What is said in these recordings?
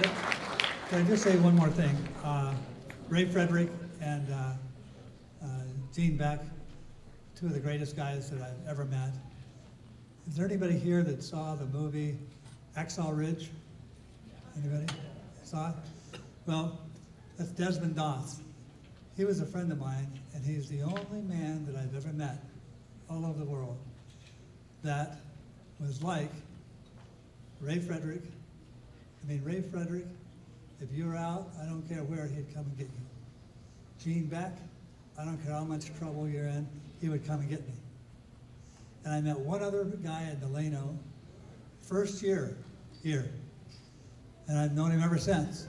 Can I just say one more thing? Ray Frederick and Gene Beck, two of the greatest guys that I've ever met. Is there anybody here that saw the movie Hacksaw Ridge? Anybody saw it? Well, that's Desmond Oz. He was a friend of mine, and he's the only man that I've ever met all over the world that was like Ray Frederick. Ray Frederick, if you were out, I don't care where, he'd come and get you. Gene Beck, I don't care how much trouble you're in, he would come and get me. And I met one other guy at Delano, first year here, and I've known him ever since.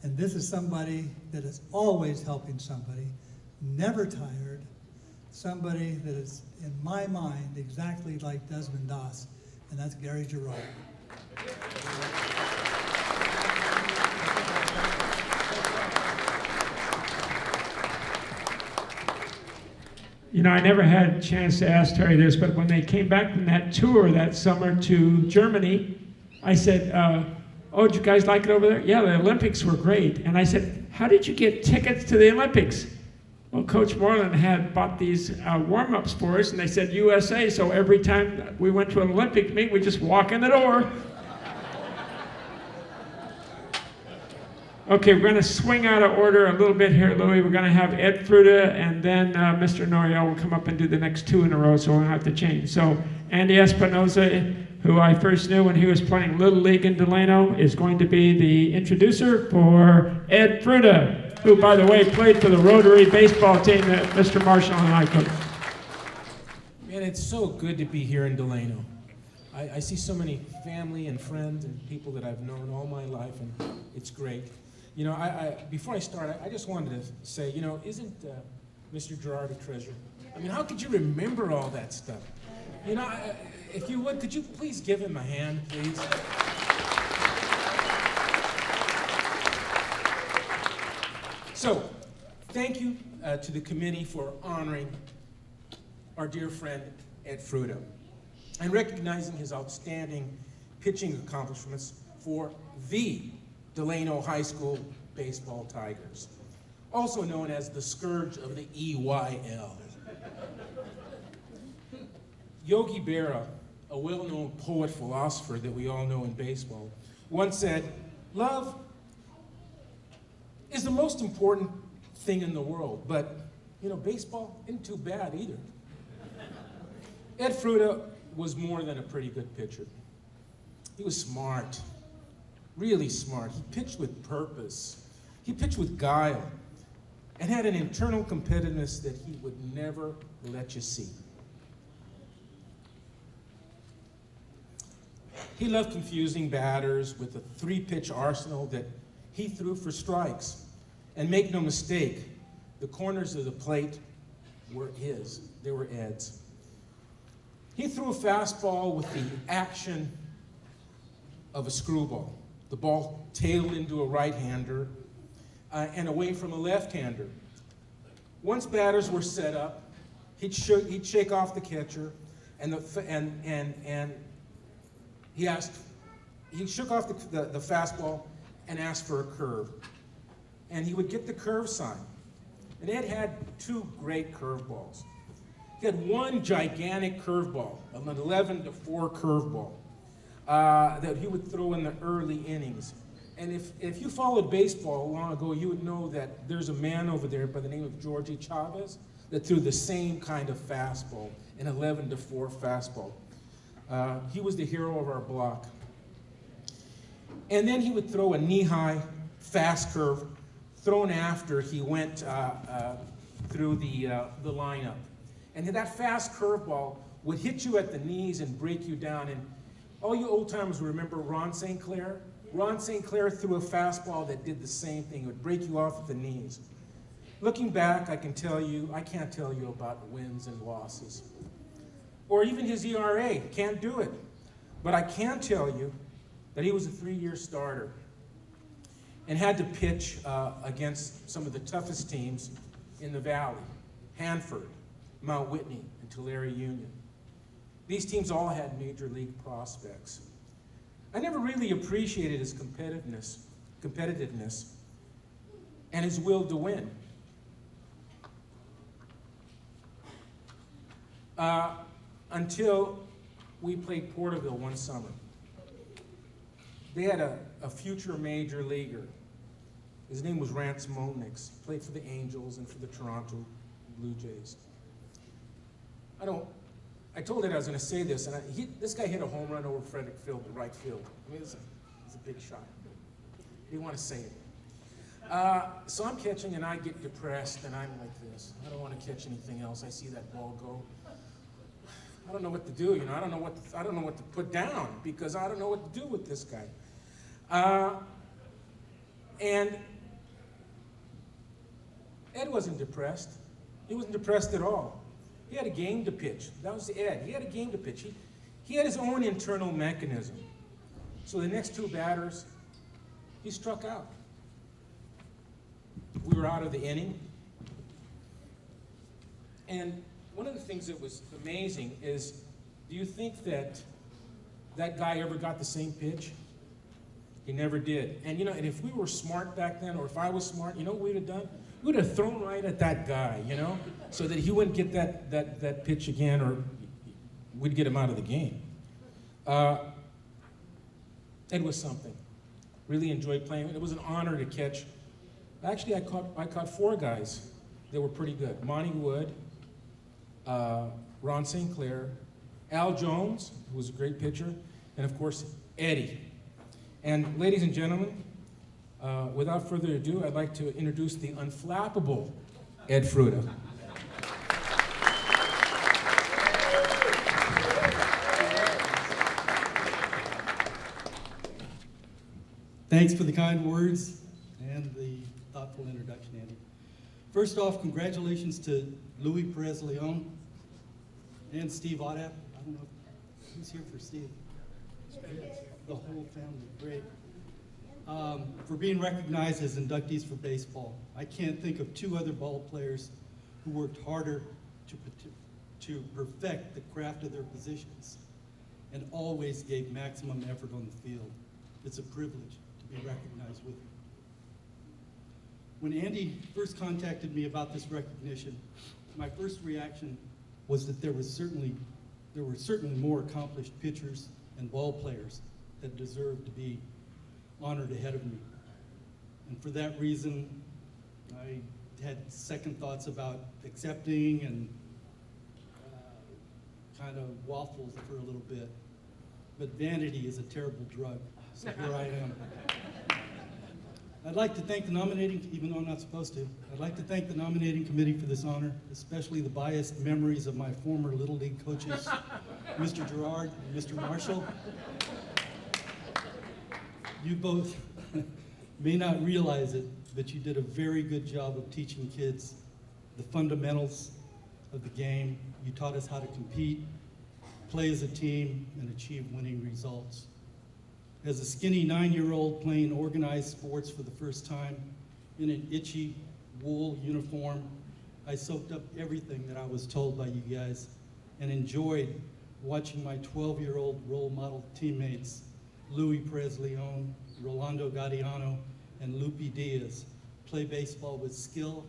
And this is somebody that is always helping somebody, never tired, somebody that is, in my mind, exactly like Desmond Oz, and that's Gary Jerome. You know, I never had a chance to ask Terry this, but when they came back from that tour that summer to Germany, I said, oh, did you guys like it over there? Yeah, the Olympics were great. And I said, how did you get tickets to the Olympics? Well, Coach Moreland had bought these warm-ups for us, and they said USA, so every time we went to an Olympic meet, we just walk in the door. Okay, we're going to swing out of order a little bit here, Louis. We're going to have Ed Fruta, and then Mr. Noriel will come up and do the next two in a row, so we'll have to change. So Andy Espinoza, who I first knew when he was playing Little League in Delano, is going to be the introducer for Ed Fruta, who, by the way, played for the Rotary baseball team that Mr. Marshall and I coached. Man, it's so good to be here in Delano. I see so many family and friends and people that I've known all my life, and it's great. You know, before I start, I just wanted to say, you know, isn't Mr. Gerard a treasure? I mean, how could you remember all that stuff? You know, if you would, could you please give him a hand, please? So, thank you to the committee for honoring our dear friend Ed Fruta and recognizing his outstanding pitching accomplishments for the Delano High School Baseball Tigers, also known as the scourge of the EYL. Yogi Berra, a well-known poet philosopher that we all know in baseball, once said, "Love is the most important thing in the world, but, you know, baseball isn't too bad either." Ed Fruta was more than a pretty good pitcher. He was smart, really smart. He pitched with purpose. He pitched with guile and had an internal competitiveness that he would never let you see. He loved confusing batters with a three-pitch arsenal that he threw for strikes. And make no mistake, the corners of the plate were his. They were Ed's. He threw a fastball with the action of a screwball. The ball tailed into a right-hander and away from a left-hander. Once batters were set up, he'd shake off the catcher, and he shook off the fastball and asked for a curve. And he would get the curve sign. And Ed had two great curveballs. He had one gigantic curveball, an 11-4 curveball, that he would throw in the early innings. And if you followed baseball long ago, you would know that there's a man over there by the name of Georgie Chavez that threw the same kind of fastball, an 11-4 fastball. He was the hero of our block. And then he would throw a knee-high fast curve thrown after he went through the lineup. And that fast curveball would hit you at the knees and break you down. And all you old-timers remember Ron St. Clair? Ron St. Clair threw a fastball that did the same thing. It would break you off at the knees. Looking back, I can't tell you about wins and losses. Or even his ERA, can't do it. But I can tell you that he was a 3-year starter and had to pitch against some of the toughest teams in the Valley: Hanford, Mount Whitney, and Tulare Union. These teams all had major league prospects. I never really appreciated his competitiveness, and his will to win. Until we played Porterville one summer. They had a future major leaguer. His name was Rance Monix. He played for the Angels and for the Toronto Blue Jays. I told Ed I was going to say this, and this guy hit a home run over Frederick Field, the right field. I mean, it's a big shot. I didn't want to say it. So I'm catching, and I get depressed, and I'm like this. I don't want to catch anything else. I see that ball go. I don't know what to do. You know, I don't know what to put down because I don't know what to do with this guy. And Ed wasn't depressed. He wasn't depressed at all. He had a game to pitch. That was Ed. He had a game to pitch. He had his own internal mechanism. So the next two batters, he struck out. We were out of the inning. And one of the things that was amazing is, do you think that that guy ever got the same pitch? He never did. And you know, and if we were smart back then, or if I was smart, you know what we'd have done? We would have thrown right at that guy, you know, so that he wouldn't get that pitch again, or we'd get him out of the game. It was something. Really enjoyed playing. It was an honor to catch. Actually, I caught four guys that were pretty good. Monty Wood, Ron St. Clair, Al Jones, who was a great pitcher, and of course, Eddie. And ladies and gentlemen, without further ado, I'd like to introduce the unflappable Ed Fruta. Thanks for the kind words and the thoughtful introduction, Andy. First off, congratulations to Louis Perez Leon and Steve Oddap. I don't know who's here for Steve. The whole family, great. For being recognized as inductees for baseball. I can't think of two other ball players who worked harder to perfect the craft of their positions and always gave maximum effort on the field. It's a privilege to be recognized with you. When Andy first contacted me about this recognition, my first reaction was that there were certainly more accomplished pitchers and ball players that deserved to be honored ahead of me. And for that reason, I had second thoughts about accepting and kind of waffled for a little bit. But vanity is a terrible drug, so here I am. I'd like to thank the nominating, even though I'm not supposed to, I'd like to thank the nominating committee for this honor, especially the biased memories of my former Little League coaches, Mr. Gerard and Mr. Marshall. You both may not realize it, but you did a very good job of teaching kids the fundamentals of the game. You taught us how to compete, play as a team, and achieve winning results. As a skinny 9-year-old playing organized sports for the first time in an itchy wool uniform, I soaked up everything that I was told by you guys and enjoyed watching my 12-year-old role model teammates, Louis Perez Leon, Rolando Gadiano, and Lupe Diaz, play baseball with skill,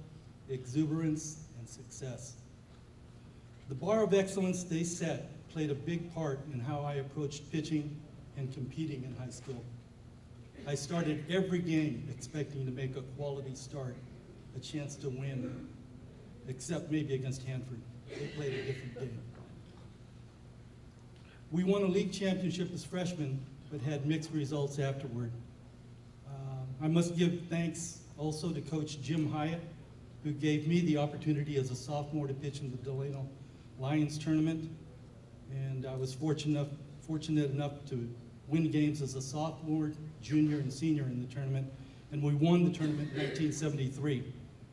exuberance, and success. The bar of excellence they set played a big part in how I approached pitching and competing in high school. I started every game expecting to make a quality start, a chance to win, except maybe against Hanford. They played a different game. We won a league championship as freshmen, but had mixed results afterward. I must give thanks also to Coach Jim Hyatt, who gave me the opportunity as a sophomore to pitch in the Delano Lions tournament. And I was fortunate enough to win games as a sophomore, junior, and senior in the tournament. And we won the tournament in 1973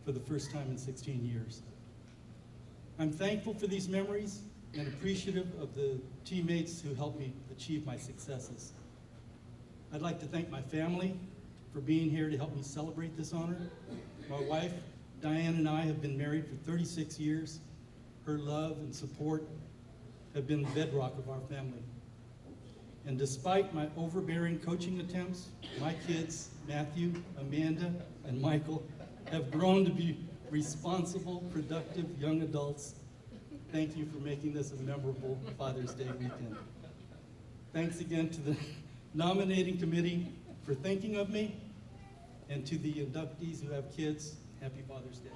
for the first time in 16 years. I'm thankful for these memories and appreciative of the teammates who helped me achieve my successes. I'd like to thank my family for being here to help me celebrate this honor. My wife, Diane, and I have been married for 36 years. Her love and support have been the bedrock of our family. And despite my overbearing coaching attempts, my kids, Matthew, Amanda, and Michael, have grown to be responsible, productive young adults. Thank you for making this a memorable Father's Day weekend. Thanks again to the nominating committee for thinking of me, and to the inductees who have kids, happy Father's Day.